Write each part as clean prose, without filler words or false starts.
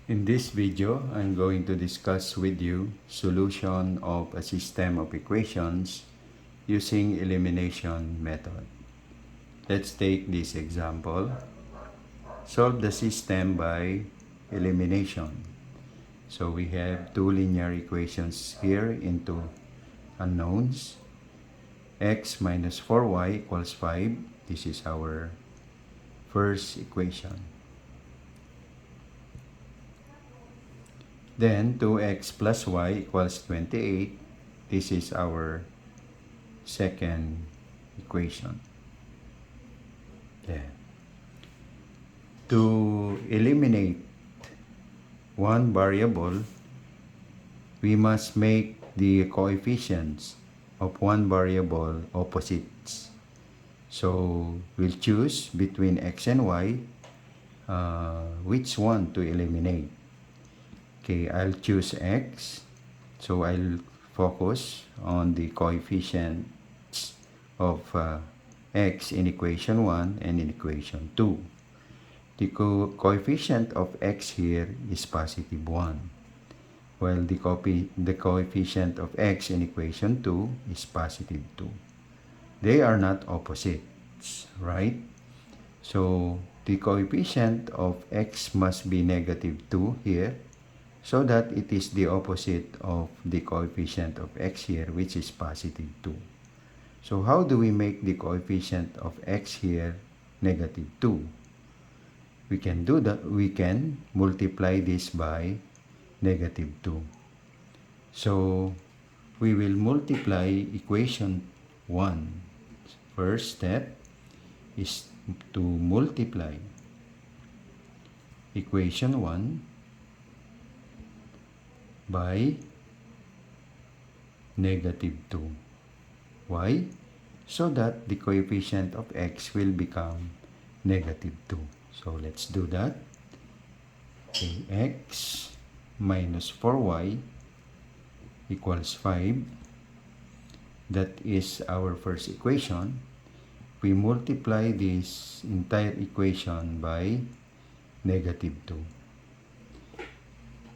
In this video, I'm going to discuss with you solution of a system of equations using elimination method. Let's take this example. Solve the system by elimination. So we have two linear equations here into unknowns. X minus 4y equals 5. This is our first equation. Then 2x plus y equals 28. This is our second equation. Then, to eliminate one variable, we must make the coefficients of one variable opposites. So we'll choose between x and y which one to eliminate. Okay, I'll choose x. So I'll focus on the coefficients of x in equation 1 and in equation 2. The coefficient of x here is positive 1, while the coefficient of x in equation 2 is positive 2. They are not opposites, right? So the coefficient of x must be negative 2 here, so that it is the opposite of the coefficient of x here, which is positive 2. So how do we make the coefficient of x here negative 2? We can do that. We can multiply this by negative 2. So we will multiply equation 1. First step is to multiply equation 1 by negative 2. Why? So that the coefficient of x will become negative 2. So let's do that. Okay, x minus 4y equals 5. That is our first equation. We multiply this entire equation by negative 2.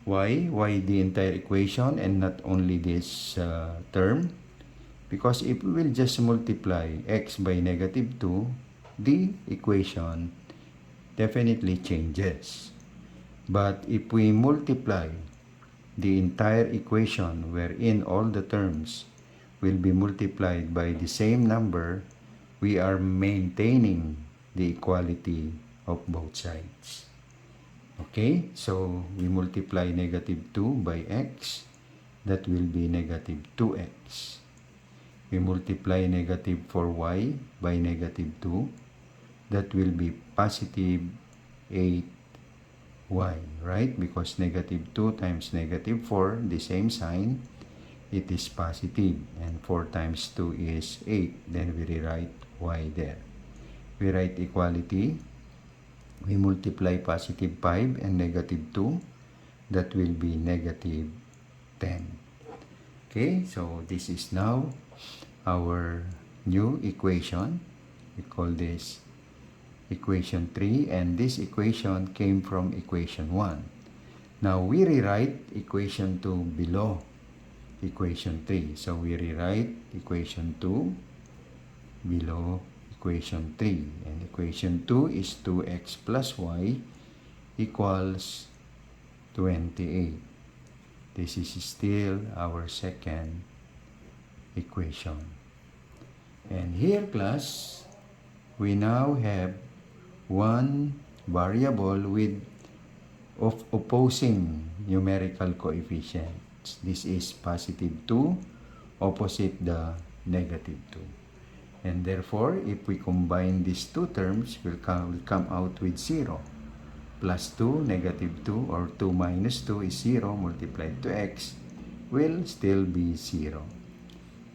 Why? Why the entire equation and not only this term? Because if we will just multiply x by negative 2, the equation definitely changes. But if we multiply the entire equation wherein all the terms will be multiplied by the same number, we are maintaining the equality of both sides. Okay, so we multiply negative 2 by x, that will be negative 2x. We multiply negative 4y by negative 2, that will be positive 8y, right? Because negative 2 times negative 4, the same sign, it is positive, and 4 times 2 is 8. Then we rewrite y there. We write equality. We multiply positive 5 and negative 2. That will be negative 10. Okay, so this is now our new equation. We call this equation 3, and this equation came from equation 1. Now we rewrite equation 2 below equation 3. So we rewrite equation 2 below equation 3, and equation 2 is 2x plus y equals 28. This is still our second equation. And here, class, we now have one variable with opposing numerical coefficients. This is positive 2 opposite the negative 2. And therefore, if we combine these two terms, we'll come out with 0. Plus 2, negative 2, or 2 minus 2 is 0, multiplied to x, will still be 0.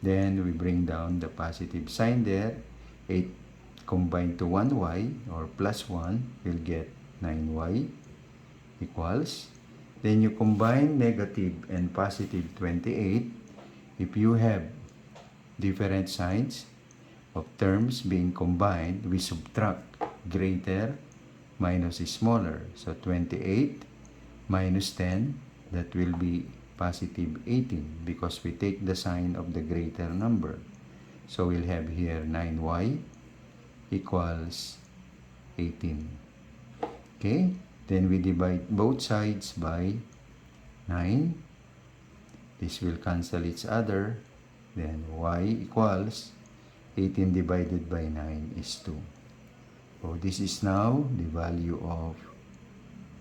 Then we bring down the positive sign there. 8 combined to 1y, or plus 1, we'll get 9y equals. Then you combine negative and positive 28. If you have different signs of terms being combined, we subtract greater minus is smaller. So 28 minus 10, that will be positive 18 because we take the sign of the greater number. So we'll have here 9y equals 18. Okay, then we divide both sides by 9. This will cancel each other. Then y equals 18 divided by 9 is 2. So this is now the value of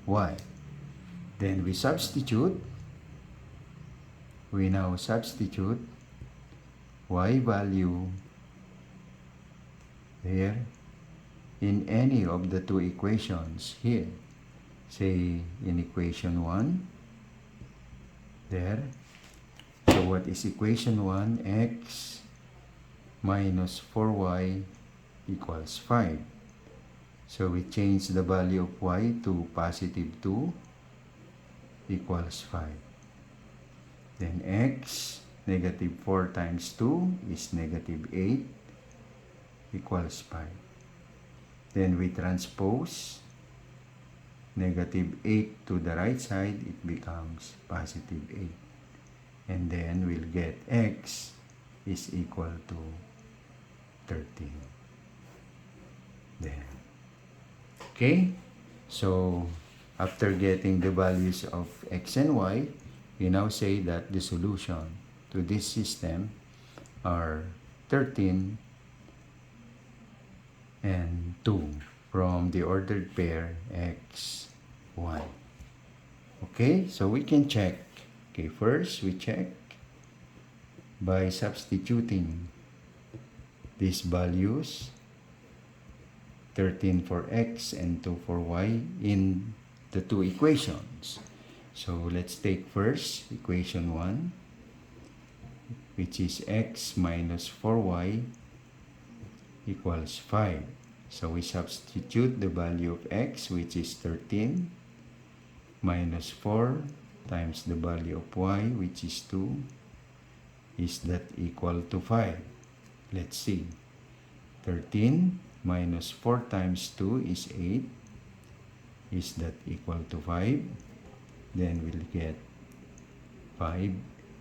y. Then we substitute. We now substitute y value here in any of the two equations here. Say in equation 1 there. So what is equation 1? X minus 4y equals 5. So we change the value of y to positive 2 equals 5. Then x, negative 4 times 2 is negative 8 equals 5. Then we transpose negative 8 to the right side, it becomes positive 8. And then we'll get x is equal to 13. Then, okay? So, after getting the values of x and y, we now say that the solution to this system are 13 and 2 from the ordered pair x, 1. Okay, so we can check. Okay, first we check by substituting these values, 13 for x and 2 for y, in the two equations. So let's take first equation 1, which is x minus 4y equals 5. So we substitute the value of x, which is 13, minus 4 times the value of y, which is 2. Is that equal to 5? Let's see. 13 minus 4 times 2 is 8. Is that equal to 5? Then we'll get 5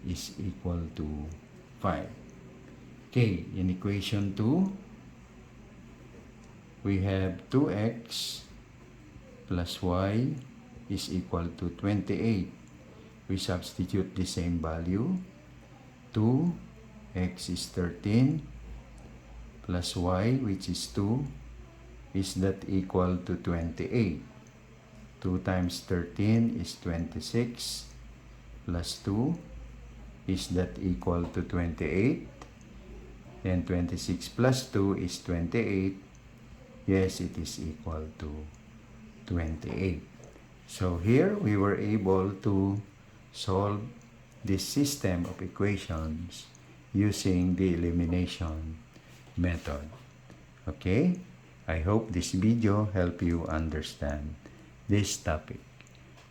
is equal to 5. Okay, in equation 2, we have 2x plus y is equal to 28. We substitute the same value. 2x is 13 plus y, which is 2, is that equal to 28. 2 times 13 is 26 plus 2, is that equal to 28? Then 26 plus 2 is 28. Yes, it is equal to 28. So here we were able to solve this system of equations using the elimination method. Okay? I hope this video helped you understand this topic.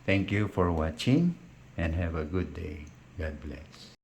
Thank you for watching and have a good day. God bless.